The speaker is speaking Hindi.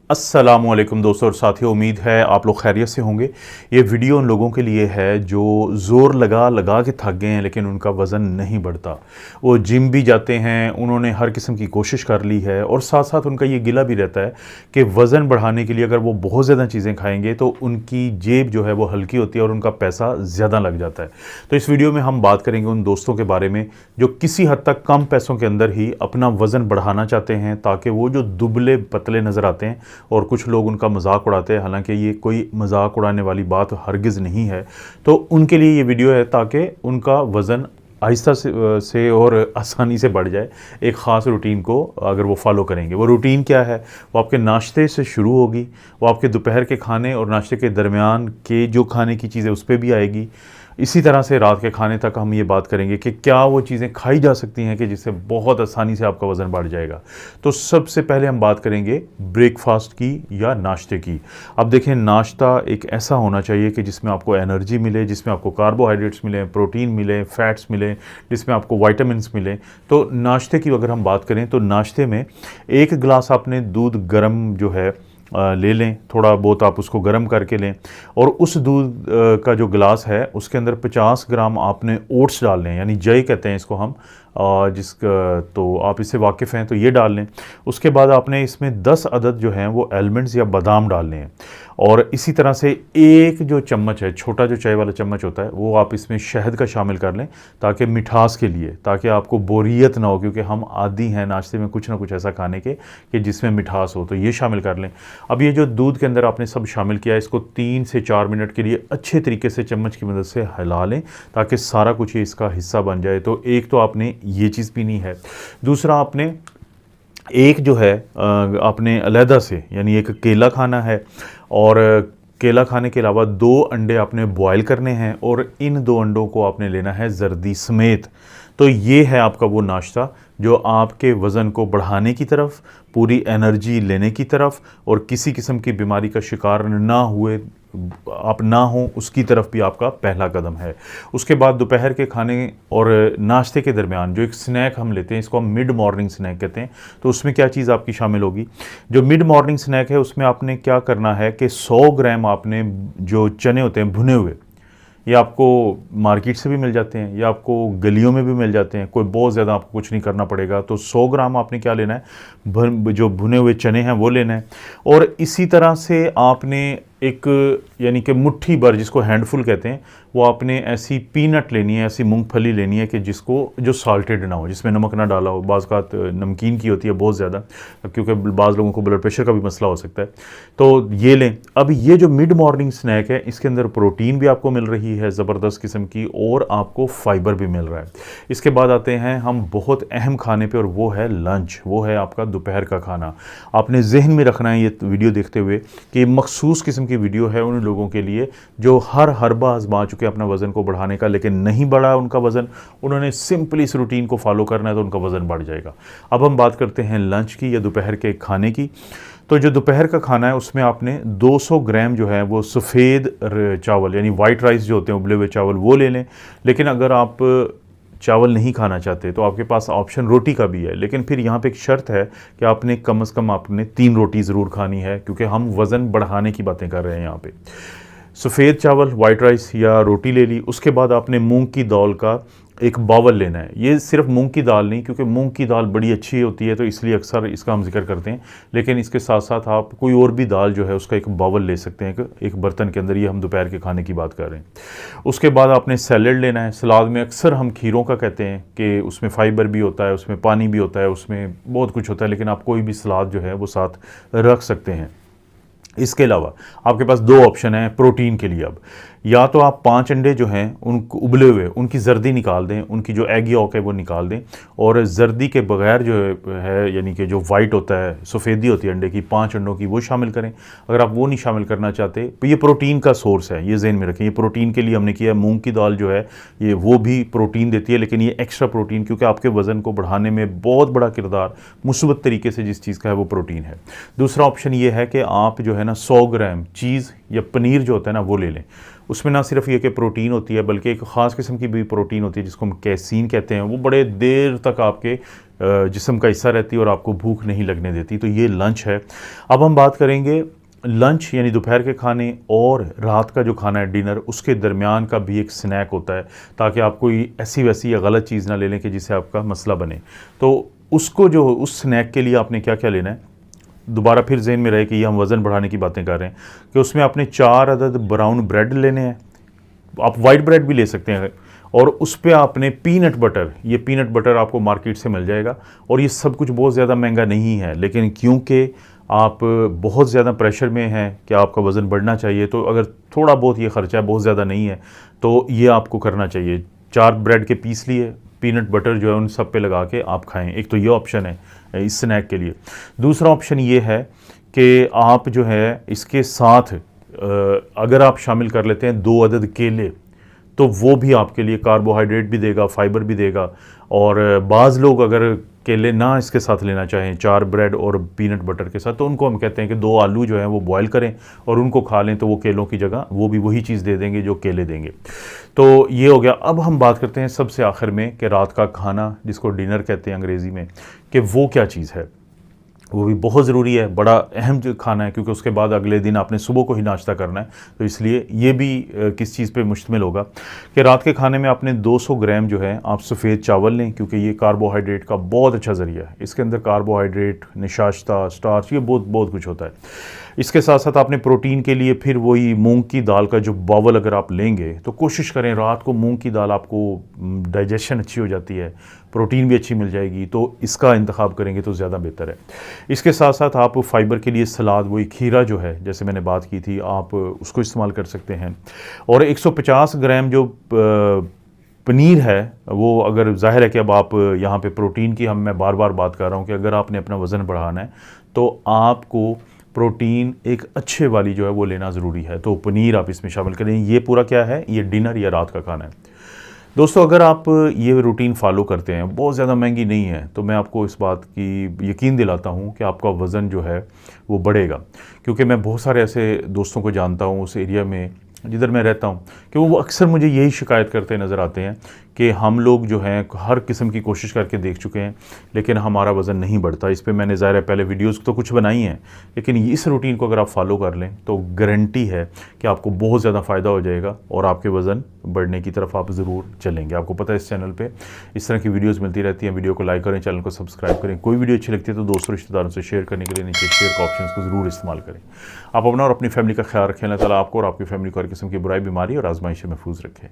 अस्सलामुअलैकुम दोस्तों और साथियों, उम्मीद है आप लोग खैरियत से होंगे। ये वीडियो उन लोगों के लिए है जो ज़ोर लगा लगा के थक गए हैं लेकिन उनका वज़न नहीं बढ़ता। वो जिम भी जाते हैं, उन्होंने हर किस्म की कोशिश कर ली है और साथ साथ उनका ये गिला भी रहता है कि वज़न बढ़ाने के लिए अगर वो बहुत ज़्यादा चीज़ें खाएंगे तो उनकी जेब जो है वो हल्की होती है और उनका पैसा ज़्यादा लग जाता है। तो इस वीडियो में हम बात करेंगे उन दोस्तों के बारे में जो किसी हद तक कम पैसों के अंदर ही अपना वज़न बढ़ाना चाहते हैं ताकि वो जो दुबले पतले नज़र आते हैं और कुछ लोग उनका मजाक उड़ाते हैं, हालांकि ये कोई मजाक उड़ाने वाली बात हरगिज़ नहीं है। तो उनके लिए ये वीडियो है ताकि उनका वज़न आहिस्ता से और आसानी से बढ़ जाए एक ख़ास रूटीन को अगर वो फॉलो करेंगे। वो रूटीन क्या है? वो आपके नाश्ते से शुरू होगी, वो आपके दोपहर के खाने और नाश्ते के दरमियान के जो खाने की चीज़ें उस पर भी आएगी। इसी तरह से रात के खाने तक हम ये बात करेंगे कि क्या वो चीज़ें खाई जा सकती हैं कि जिससे बहुत आसानी से आपका वज़न बढ़ जाएगा। तो सबसे पहले हम बात करेंगे ब्रेकफास्ट की या नाश्ते की। अब देखें, नाश्ता एक ऐसा होना चाहिए कि जिसमें आपको एनर्जी मिले, जिसमें आपको कार्बोहाइड्रेट्स मिले, प्रोटीन मिले, फैट्स मिले, जिसमें आपको वाइटामिन्स मिले। तो नाश्ते की अगर हम बात करें तो नाश्ते में 1 गिलास आपने दूध गर्म जो है ले लें, थोड़ा बहुत आप उसको गर्म करके लें और उस दूध का जो गिलास है उसके अंदर 50 ग्राम आपने ओट्स डाल लें, यानी जई कहते हैं इसको हम, जिसका तो आप इससे वाकिफ़ हैं तो ये डाल लें। उसके बाद आपने इसमें 10 अदद जो हैं वो आलमंड्स या बादाम डालने हैं और इसी तरह से एक जो चम्मच है, छोटा जो चाय वाला चम्मच होता है, वो आप इसमें शहद का शामिल कर लें ताकि मिठास के लिए, ताकि आपको बोरियत ना हो, क्योंकि हम आदी हैं नाश्ते में कुछ ना कुछ ऐसा खाने के कि जिसमें मिठास हो, तो ये शामिल कर लें। अब ये जो दूध के अंदर आपने सब शामिल किया है, इसको 3 से 4 मिनट के लिए अच्छे तरीके से चम्मच की मदद से हिला लें ताकि सारा कुछ ही इसका हिस्सा बन जाए। तो एक तो आपने ये चीज़ पीनी है। दूसरा, आपने एक जो है आपने अलहदा से यानी एक केला खाना है और केला खाने के अलावा 2 अंडे आपने बॉयल करने हैं और इन 2 अंडों को आपने लेना है जर्दी समेत। तो ये है आपका वो नाश्ता जो आपके वज़न को बढ़ाने की तरफ, पूरी एनर्जी लेने की तरफ और किसी किस्म की बीमारी का शिकार ना हुए आप ना हो उसकी तरफ भी आपका पहला कदम है। उसके बाद दोपहर के खाने और नाश्ते के दरमियान जो एक स्नैक हम लेते हैं, इसको हम मिड मॉर्निंग स्नैक कहते हैं। तो उसमें क्या चीज़ आपकी शामिल होगी? जो मिड मॉर्निंग स्नैक है उसमें आपने क्या करना है कि 100 ग्राम आपने जो चने होते हैं भुने हुए, ये आपको मार्केट से भी मिल जाते हैं या आपको गलियों में भी मिल जाते हैं, कोई बहुत ज़्यादा आपको कुछ नहीं करना पड़ेगा। तो 100 ग्राम आपने क्या लेना है, जो भुने हुए चने हैं वो लेना है। और इसी तरह से आपने एक यानी कि मुट्ठी भर, जिसको हैंडफुल कहते हैं, वो आपने ऐसी पीनट लेनी है, ऐसी मूंगफली लेनी है कि जिसको जो साल्टेड ना हो, जिसमें नमक ना डाला हो। बाज़ का नमकीन की होती है बहुत ज़्यादा, क्योंकि बाज़ लोगों को ब्लड प्रेशर का भी मसला हो सकता है। तो ये लें। अब ये जो मिड मॉर्निंग स्नैक है, इसके अंदर प्रोटीन भी आपको मिल रही है ज़बरदस्त किस्म की और आपको फाइबर भी मिल रहा है। इसके बाद आते हैं हम बहुत अहम खाने पे और वो है लंच, वो है आपका दोपहर का खाना। आपने जहन में रखना है ये वीडियो देखते हुए कि मखसूस किस्म की वीडियो है उन लोगों के लिए जो हर हरबा आजमा चुके अपना वज़न को बढ़ाने का, लेकिन नहीं बढ़ा उनका वज़न। उन्होंने सिंपली इस रूटीन को फॉलो करना है तो उनका वज़न बढ़ जाएगा। अब हम बात करते हैं लंच की या दोपहर के खाने की। तो जो दोपहर का खाना है उसमें आपने 200 ग्राम जो है वो सफ़ेद चावल यानी वाइट राइस जो होते हैं, उबले हुए चावल, वो ले लें। लेकिन अगर आप चावल नहीं खाना चाहते तो आपके पास ऑप्शन रोटी का भी है, लेकिन फिर यहाँ पे एक शर्त है कि आपने कम से कम आपने 3 रोटी ज़रूर खानी है, क्योंकि हम वज़न बढ़ाने की बातें कर रहे हैं यहाँ पे। सफ़ेद चावल, वाइट राइस या रोटी ले ली। उसके बाद आपने मूंग की दाल का एक बावल लेना है। ये सिर्फ मूंग की दाल नहीं, क्योंकि मूंग की दाल बड़ी अच्छी होती है तो इसलिए अक्सर इसका हम जिक्र करते हैं, लेकिन इसके साथ साथ आप कोई और भी दाल जो है उसका एक बावल ले सकते हैं एक बर्तन के अंदर। ये हम दोपहर के खाने की बात कर रहे हैं। उसके बाद आपने सैलड लेना है। सलाद में अक्सर हम खीरों का कहते हैं कि उसमें फ़ाइबर भी होता है, उसमें पानी भी होता है, उसमें बहुत कुछ होता है, लेकिन आप कोई भी सलाद जो है वो साथ रख सकते हैं। इसके अलावा आपके पास 2 ऑप्शन हैं प्रोटीन के लिए। अब या तो आप 5 अंडे जो हैं उनको उबले हुए, उनकी जर्दी निकाल दें, उनकी जो एग यॉक है वो निकाल दें और जर्दी के बगैर जो है यानी कि जो वाइट होता है, सफ़ेदी होती है अंडे की, 5 अंडों की, वो शामिल करें। अगर आप वो नहीं शामिल करना चाहते तो ये प्रोटीन का सोर्स है, ये ज़हन में रखें। ये प्रोटीन के लिए हमने किया है। मूंग की दाल जो है ये वो भी प्रोटीन देती है, लेकिन ये एक्स्ट्रा प्रोटीन, क्योंकि आपके वज़न को बढ़ाने में बहुत बड़ा किरदार मुस्बत तरीके से जिस चीज़ का है वो प्रोटीन है। दूसरा ऑप्शन ये है कि आप जो है ना 100 ग्राम चीज़ या पनीर जो होता है ना वो ले लें। उसमें ना सिर्फ ये कि प्रोटीन होती है बल्कि एक ख़ास किस्म की भी प्रोटीन होती है जिसको हम कैसीन कहते हैं। वो बड़े देर तक आपके जिस्म का हिस्सा रहती है और आपको भूख नहीं लगने देती। तो ये लंच है। अब हम बात करेंगे लंच यानी दोपहर के खाने और रात का जो खाना है डिनर, उसके दरमियान का भी एक स्नैक होता है, ताकि आप कोई ऐसी वैसी या गलत चीज़ ना ले लें कि जिससे आपका मसला बने। तो उसको जो उस स्नैक के लिए आपने क्या क्या लेना है, दोबारा फिर ज़हन में रहे कि ये हम वज़न बढ़ाने की बातें कर रहे हैं, कि उसमें आपने 4 अदद ब्राउन ब्रेड लेने हैं। आप वाइट ब्रेड भी ले सकते हैं और उस पर आपने पीनट बटर, ये पीनट बटर आपको मार्केट से मिल जाएगा और ये सब कुछ बहुत ज़्यादा महंगा नहीं है, लेकिन क्योंकि आप बहुत ज़्यादा प्रेशर में हैं कि आपका वज़न बढ़ना चाहिए, तो अगर थोड़ा बहुत ये ख़र्चा बहुत ज़्यादा नहीं है तो ये आपको करना चाहिए। 4 ब्रेड के पीस लिए, पीनट बटर जो है उन सब पे लगा के आप खाएं। एक तो ये ऑप्शन है इस स्नैक के लिए। दूसरा ऑप्शन ये है कि आप जो है इसके साथ अगर आप शामिल कर लेते हैं 2 अदद केले, तो वो भी आपके लिए कार्बोहाइड्रेट भी देगा, फाइबर भी देगा। और बाज़ लोग अगर केले ना इसके साथ लेना चाहें 4 ब्रेड और पीनट बटर के साथ, तो उनको हम कहते हैं कि 2 आलू जो हैं वो बॉयल करें और उनको खा लें, तो वो केलों की जगह वो भी वही चीज़ दे देंगे जो केले देंगे। तो ये हो गया। अब हम बात करते हैं सबसे आखिर में कि रात का खाना, जिसको डिनर कहते हैं अंग्रेज़ी में, कि वो क्या चीज़ है। वो भी बहुत ज़रूरी है, बड़ा अहम जो खाना है, क्योंकि उसके बाद अगले दिन आपने सुबह को ही नाश्ता करना है। तो इसलिए ये भी किस चीज़ पे मुश्तमिल होगा कि रात के खाने में आपने 200 ग्राम जो है आप सफ़ेद चावल लें, क्योंकि ये कार्बोहाइड्रेट का बहुत अच्छा ज़रिया है। इसके अंदर कार्बोहाइड्रेट, नशाश्ता, स्टार्च, ये बहुत कुछ होता है। इसके साथ साथ आपने प्रोटीन के लिए फिर वही मूंग की दाल का जो बावल अगर आप लेंगे, तो कोशिश करें रात को मूंग की दाल, आपको डाइजेशन अच्छी हो जाती है, प्रोटीन भी अच्छी मिल जाएगी, तो इसका इंतखाब करेंगे तो ज़्यादा बेहतर है। इसके साथ साथ आप फाइबर के लिए सलाद, वही खीरा जो है जैसे मैंने बात की थी, आप उसको इस्तेमाल कर सकते हैं। और 150 ग्राम जो पनीर है, वो अगर ज़ाहिर है कि अब आप यहाँ पे प्रोटीन की मैं बार बार बात कर रहा हूँ कि अगर आपने अपना वज़न बढ़ाना है तो आपको प्रोटीन एक अच्छे वाली जो है वो लेना ज़रूरी है। तो पनीर आप इसमें शामिल करें। ये पूरा क्या है, ये डिनर या रात का खाना है। दोस्तों, अगर आप ये रूटीन फॉलो करते हैं, बहुत ज़्यादा महंगी नहीं है, तो मैं आपको इस बात की यकीन दिलाता हूँ कि आपका वज़न जो है वो बढ़ेगा। क्योंकि मैं बहुत सारे ऐसे दोस्तों को जानता हूँ उस एरिया में जिधर मैं रहता हूँ, कि वो अक्सर मुझे यही शिकायत करते नज़र आते हैं कि हम लोग जो हैं हर किस्म की कोशिश करके देख चुके हैं, लेकिन हमारा वज़न नहीं बढ़ता। इस पे मैंने ज़ाहिर है पहले वीडियोस तो कुछ बनाई हैं, लेकिन इस रूटीन को अगर आप फॉलो कर लें तो गारंटी है कि आपको बहुत ज़्यादा फ़ायदा हो जाएगा और आपके वज़न बढ़ने की तरफ आप ज़रूर चलेंगे। आपको पता है इस चैनल पर इस तरह की वीडियोज़ मिलती रहती हैं। वीडियो को लाइक करें, चैनल को सब्सक्राइब करें। कोई वीडियो अच्छी लगती है तो दोस्तों रिश्तेदारों से शेयर करने के लिए नीचे शेयर का ऑप्शन को ज़रूर इस्तेमाल करें। आप अपना और अपनी फैमिली का ख्याल रखें। अल्लाह ताला आपको और आपकी फैमिली को हर किस्म की बुराई, बीमारी और आजमाइश से महफूज रखें।